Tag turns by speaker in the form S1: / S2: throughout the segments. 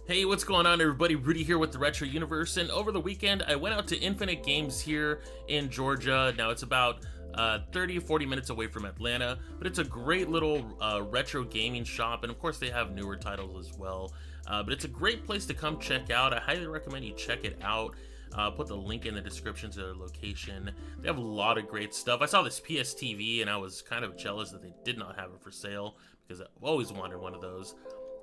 S1: Hey, what's going on, everybody? Rudy here with the Retro Universe, and over the weekend I went out to Infinite Games here in Georgia. Now it's about 30 40 minutes away from Atlanta, but it's a great little retro gaming shop, and of course they have newer titles as well. But it's a great place to come check out. I highly recommend you check it out. Put the link in the description to their location. They have a lot of great stuff. I saw this PSTV and I was kind of jealous that they did not have it for sale because I've always wanted one of those.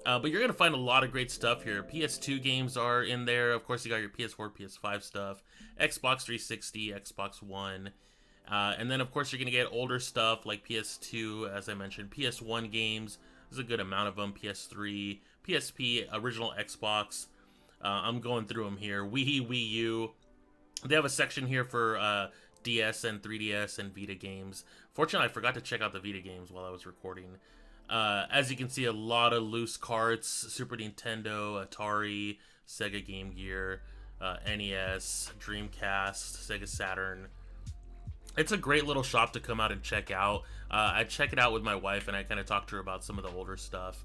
S1: But you're gonna find a lot of great stuff here. PS2 games are in there. Of course, you got your PS4, PS5 stuff, Xbox 360, Xbox One, and then of course you're gonna get older stuff like PS2, as I mentioned, PS1 games. There's a good amount of them. PS3, PSP, original Xbox. I'm going through them here. Wii U. They have a section here for DS and 3DS and Vita games. Fortunately, I forgot to check out the Vita games while I was recording. As you can see, a lot of loose carts: Super Nintendo, Atari, Sega Game Gear, NES, Dreamcast, Sega Saturn. It's a great little shop to come out and check out. I check it out with my wife, and I kind of talk to her about some of the older stuff.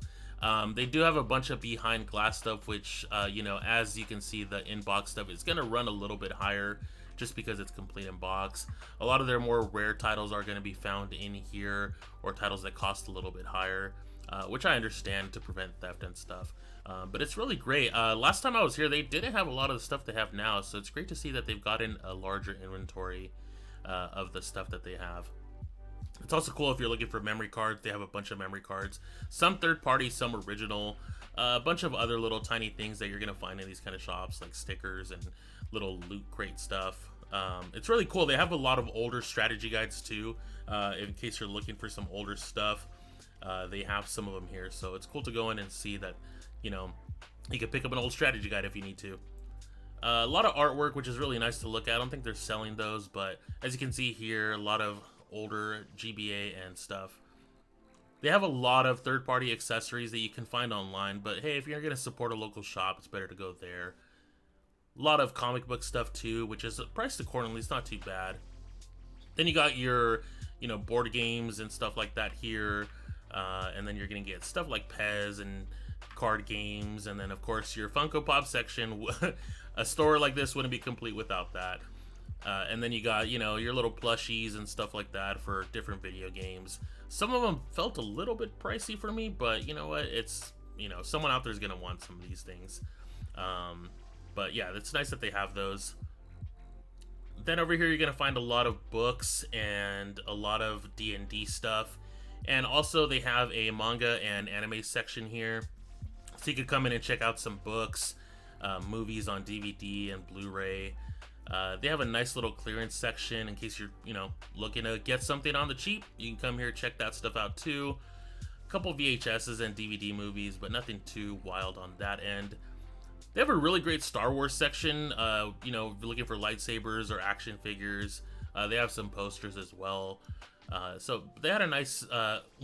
S1: They do have a bunch of behind glass stuff, which, as you can see, the in-box stuff is going to run a little bit higher just because it's complete in box. A lot of their more rare titles are going to be found in here, or titles that cost a little bit higher, which I understand to prevent theft and stuff. But it's really great. Last time I was here, they didn't have a lot of the stuff they have now, so it's great to see that they've gotten a larger inventory of the stuff that they have. It's also cool if you're looking for memory cards. They have a bunch of memory cards, some third party, some original, a bunch of other little tiny things that you're gonna find in these kind of shops, like stickers and little loot crate stuff. It's really cool. They have a lot of older strategy guides too, in case you're looking for some older stuff. They have some of them here, so it's cool to go in and see that, you can pick up an old strategy guide if you need to. A lot of artwork, which is really nice to look at. I don't think they're selling those, but as you can see here, a lot of older GBA and stuff. They have a lot of third-party accessories that you can find online, but hey, if you're going to support a local shop, it's better to go there. A lot of comic book stuff too, which is priced accordingly. It's not too bad. Then you got your, board games and stuff like that here, and then you're going to get stuff like Pez and card games, and then of course your Funko Pop section. A store like this wouldn't be complete without that. And then you got, your little plushies and stuff like that for different video games. Some of them felt a little bit pricey for me, but you know what? It's, someone out there is going to want some of these things. But yeah, it's nice that they have those. Then over here, you're going to find a lot of books and a lot of D&D stuff. And also they have a manga and anime section here. So you could come in and check out some books, movies on DVD and Blu-ray. They have a nice little clearance section in case you're, looking to get something on the cheap. You can come here, check that stuff out too. A couple VHSs and DVD movies, but nothing too wild on that end. They have a really great Star Wars section. If you're looking for lightsabers or action figures. They have some posters as well. So they had a nice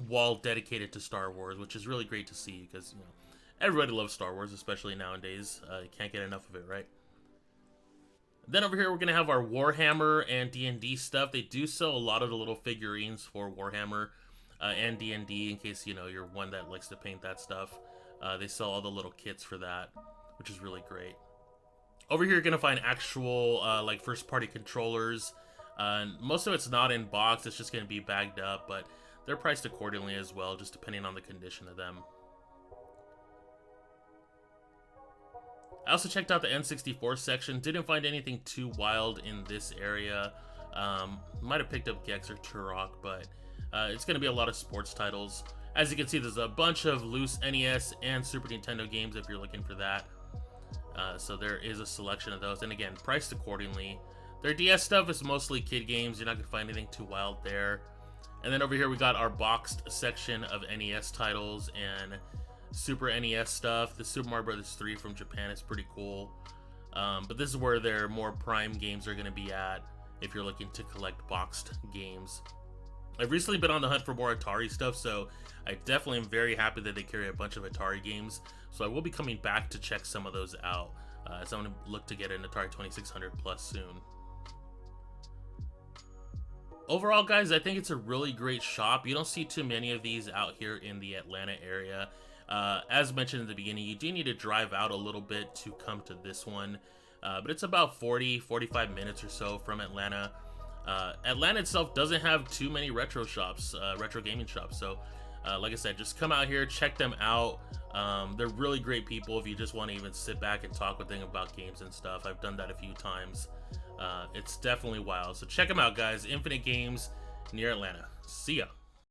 S1: wall dedicated to Star Wars, which is really great to see because, everybody loves Star Wars, especially nowadays. You can't get enough of it, right? Then over here, we're going to have our Warhammer and D&D stuff. They do sell a lot of the little figurines for Warhammer and D&D in case, you're one that likes to paint that stuff. They sell all the little kits for that, which is really great. Over here, you're going to find actual, first-party controllers. Most of it's not in box. It's just going to be bagged up, but they're priced accordingly as well, just depending on the condition of them. I also checked out the N64 section. Didn't find anything too wild in this area. Might have picked up Gex or Turok, but it's going to be a lot of sports titles. As you can see, there's a bunch of loose NES and Super Nintendo games if you're looking for that. So there is a selection of those. And again, priced accordingly. Their DS stuff is mostly kid games. You're not going to find anything too wild there. And then over here, we got our boxed section of NES titles and Super NES stuff. The Super Mario Bros. 3 from Japan is pretty cool. But this is where their more prime games are going to be at if you're looking to collect boxed games. I've recently been on the hunt for more Atari stuff, so I definitely am very happy that they carry a bunch of Atari games. So I will be coming back to check some of those out, as I'm going to look to get an Atari 2600 Plus soon. Overall, guys, I think it's a really great shop. You don't see too many of these out here in the Atlanta area. As mentioned in the beginning, you do need to drive out a little bit to come to this one, but it's about 45 minutes or so from Atlanta. Atlanta itself doesn't have too many retro shops, retro gaming shops, so like I said, just come out here, check them out. They're really great people if you just want to even sit back and talk with them about games and stuff. I've done that a few times. It's definitely wild, so check them out, guys. Infinite Games near Atlanta. See ya.